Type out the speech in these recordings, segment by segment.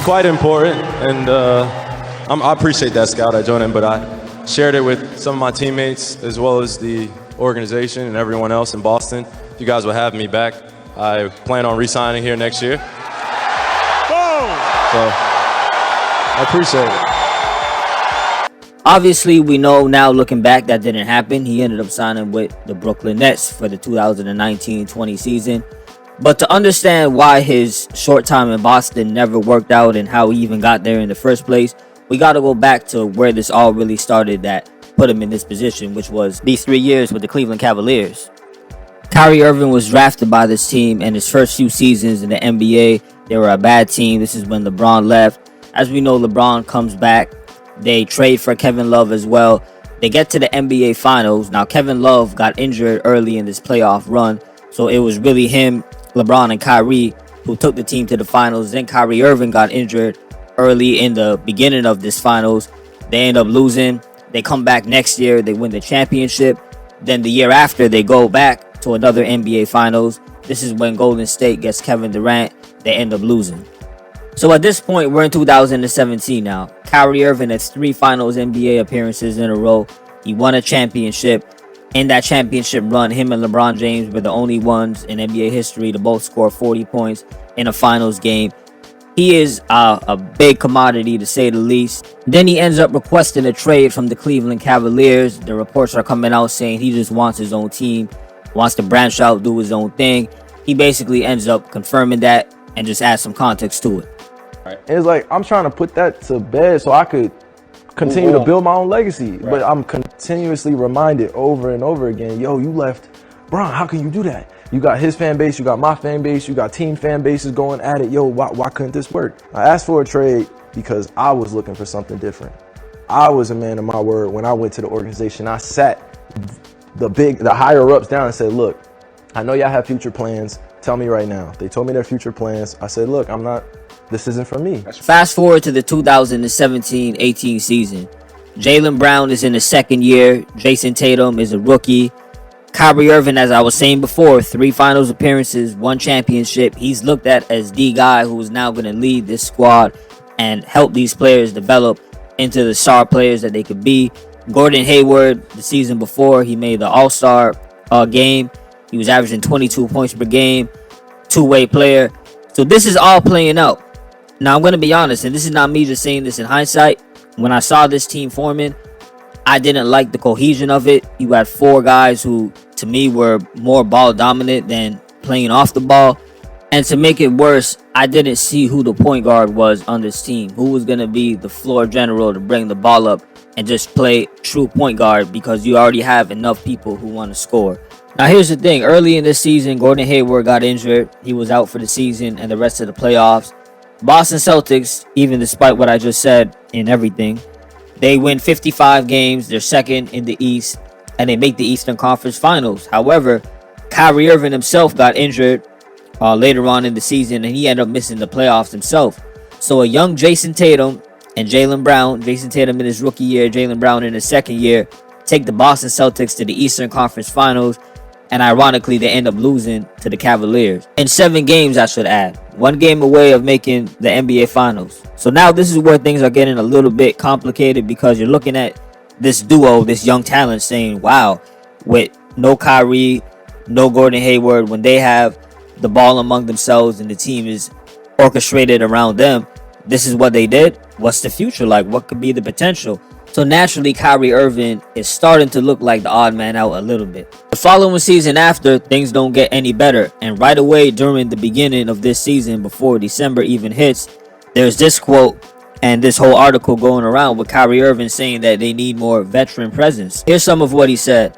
quite important, and I appreciate that, Scout. I joined in, but I shared it with some of my teammates as well as the organization and everyone else in Boston. If you guys will have me back, I plan on re-signing here next year. So I appreciate it. Obviously, we know now looking back that didn't happen. He ended up signing with the Brooklyn Nets for the 2019-20 season. But to understand why his short time in Boston never worked out and how he even got there in the first place, we got to go back to where this all really started that put him in this position, which was these 3 years with the Cleveland Cavaliers. Kyrie Irving was drafted by this team, and his first few seasons in the NBA, they were a bad team. This is when LeBron left. As we know, LeBron comes back. They trade for Kevin Love as well. They get to the NBA Finals. Now, Kevin Love got injured early in this playoff run, so it was really him, LeBron, and Kyrie who took the team to the finals. Then Kyrie Irving got injured early in the beginning of this finals. They end up losing. They come back next year. They win the championship. Then the year after, they go back to another NBA Finals. This is when Golden State gets Kevin Durant. They end up losing. So at this point, we're in 2017 now. Kyrie Irving has 3 Finals NBA appearances in a row. He won a championship. In that championship run, him and LeBron James were the only ones in NBA history to both score 40 points in a finals game. He is a big commodity, to say the least. Then he ends up requesting a trade from the Cleveland Cavaliers. The reports are coming out saying he just wants his own team, wants to branch out, do his own thing. He basically ends up confirming that and just adds some context to it. It's like I'm trying to put that to bed so I could continue to build my own legacy. But I'm continuously reminded over and over again, yo, you left Bron, how can you do that? You got his fan base, you got my fan base, you got team fan bases going at it. Yo, why couldn't this work? I asked for a trade because I was looking for something different. I was a man of my word. When I went to the organization, I sat the higher ups down and said, look, I know y'all have future plans. Tell me right now. They told me their future plans. I said, look, this isn't for me. Fast forward to the 2017-18 season. Jaylen Brown is in his second year. Jason Tatum is a rookie. Kyrie Irving, as I was saying before, 3 finals appearances, 1 championship. He's looked at as the guy who is now going to lead this squad and help these players develop into the star players that they could be. Gordon Hayward, the season before, he made the All-Star game. He was averaging 22 points per game, two-way player. So this is all playing out. Now, I'm going to be honest, and this is not me just saying this in hindsight. When I saw this team forming, I didn't like the cohesion of it. You had 4 guys who, to me, were more ball dominant than playing off the ball. And to make it worse, I didn't see who the point guard was on this team. Who was going to be the floor general to bring the ball up and just play true point guard, because you already have enough people who want to score. Now, here's the thing. Early in this season, Gordon Hayward got injured. He was out for the season and the rest of the playoffs. Boston Celtics, even despite what I just said in everything, they win 55 games. They're second in the East, and they make the Eastern Conference Finals. However, Kyrie Irving himself got injured later on in the season, and he ended up missing the playoffs himself. So a young Jason Tatum and Jaylen Brown, Jason Tatum in his rookie year, Jaylen Brown in his second year, take the Boston Celtics to the Eastern Conference Finals, and ironically, they end up losing to the Cavaliers. In 7 games, I should add. 1 game away of making the NBA Finals. So now this is where things are getting a little bit complicated, because you're looking at this duo, this young talent, saying, wow, with no Kyrie, no Gordon Hayward, when they have the ball among themselves and the team is orchestrated around them, this is what they did. What's the future like? What could be the potential? So naturally, Kyrie Irving is starting to look like the odd man out a little bit. The following season after, things don't get any better. And right away during the beginning of this season, before December even hits, there's this quote and this whole article going around with Kyrie Irving saying that they need more veteran presence. Here's some of what he said.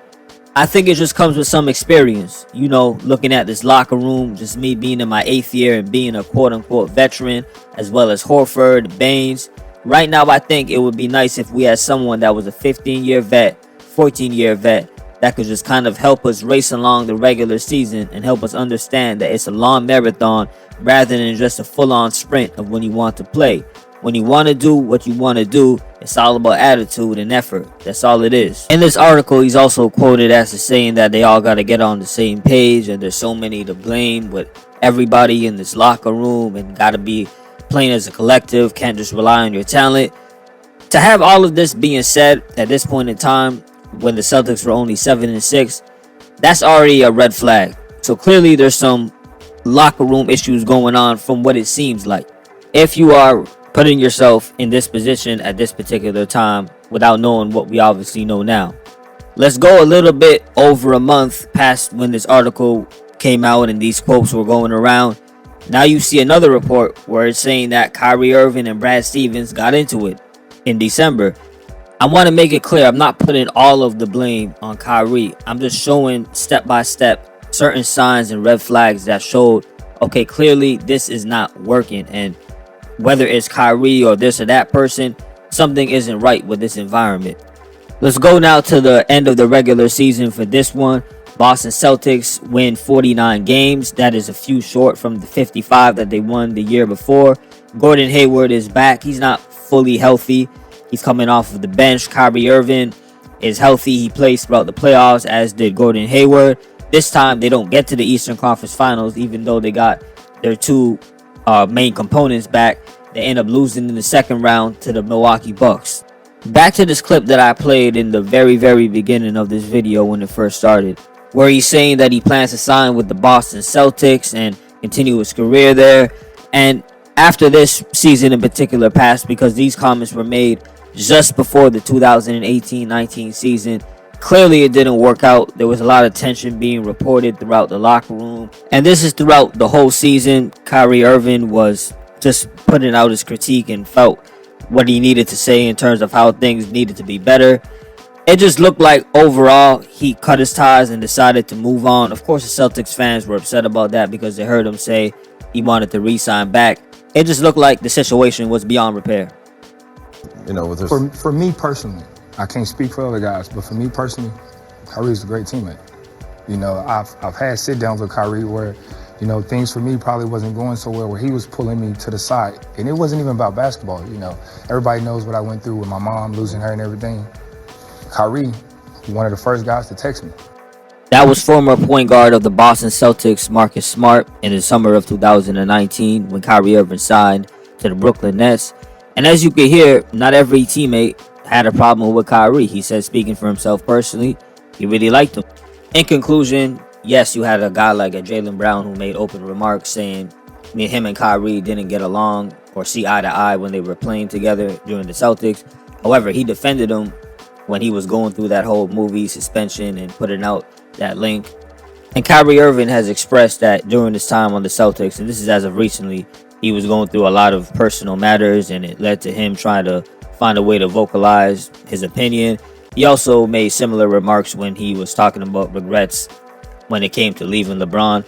I think it just comes with some experience. You know, looking at this locker room, just me being in my 8th year and being a quote-unquote veteran, as well as Horford, Baines. Right now, I think it would be nice if we had someone that was a 15-year vet, 14-year vet, that could just kind of help us race along the regular season and help us understand that it's a long marathon rather than just a full-on sprint of when you want to play. When you want to do what you want to do, it's all about attitude and effort. That's all it is. In this article, he's also quoted as saying that they all got to get on the same page, and there's so many to blame with everybody in this locker room, and got to be playing as a collective, can't just rely on your talent. To have all of this being said at this point in time, when the Celtics were only 7-6, that's already a red flag. So clearly there's some locker room issues going on from what it seems like. If you are putting yourself in this position at this particular time without knowing what we obviously know now. Let's go a little bit over a month past when this article came out and these quotes were going around. Now you see another report where it's saying that Kyrie Irving and Brad Stevens got into it in December. I want to make it clear, I'm not putting all of the blame on Kyrie. I'm just showing step by step certain signs and red flags that showed, okay, clearly this is not working. And whether it's Kyrie or this or that person, something isn't right with this environment. Let's go now to the end of the regular season for this one. Boston Celtics win 49 games. That is a few short from the 55 that they won the year before. Gordon Hayward is back. He's not fully healthy. He's coming off of the bench. Kyrie Irving is healthy. He plays throughout the playoffs, as did Gordon Hayward. This time, they don't get to the Eastern Conference Finals, even though they got their two main components back. They end up losing in the second round to the Milwaukee Bucks. Back to this clip that I played in the very, very beginning of this video when it first started, where he's saying that he plans to sign with the Boston Celtics and continue his career there. And after this season in particular passed, because these comments were made just before the 2018-19 season, clearly it didn't work out. There was a lot of tension being reported throughout the locker room. And this is throughout the whole season. Kyrie Irving was just putting out his critique and felt what he needed to say in terms of how things needed to be better. It just looked like overall he cut his ties and decided to move on. Of course, the Celtics fans were upset about that because they heard him say he wanted to re-sign back. It just looked like the situation was beyond repair. You know, with this... for me personally, I can't speak for other guys, but for me personally, Kyrie's a great teammate. You know, I've had sit-downs with Kyrie where, you know, things for me probably wasn't going so well, where he was pulling me to the side. And it wasn't even about basketball, you know. Everybody knows what I went through with my mom, losing her and everything. Kyrie, one of the first guys to text me. That was former point guard of the Boston Celtics, Marcus Smart, in the summer of 2019 when Kyrie Irving signed to the Brooklyn Nets. And as you can hear, not every teammate had a problem with Kyrie. He said, speaking for himself personally, he really liked him. In conclusion, yes, you had a guy like a Jaylen Brown who made open remarks saying him and Kyrie didn't get along or see eye to eye when they were playing together during the Celtics. However, he defended him when he was going through that whole movie suspension and putting out that link. And Kyrie Irving has expressed that during his time on the Celtics, and this is as of recently, he was going through a lot of personal matters, and it led to him trying to find a way to vocalize his opinion. He also made similar remarks when he was talking about regrets when it came to leaving LeBron.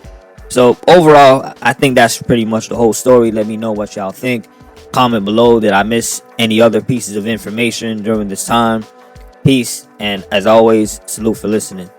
So overall, I think that's pretty much the whole story. Let me know what y'all think. Comment below. Did I miss any other pieces of information during this time? Peace, and as always, salute for listening.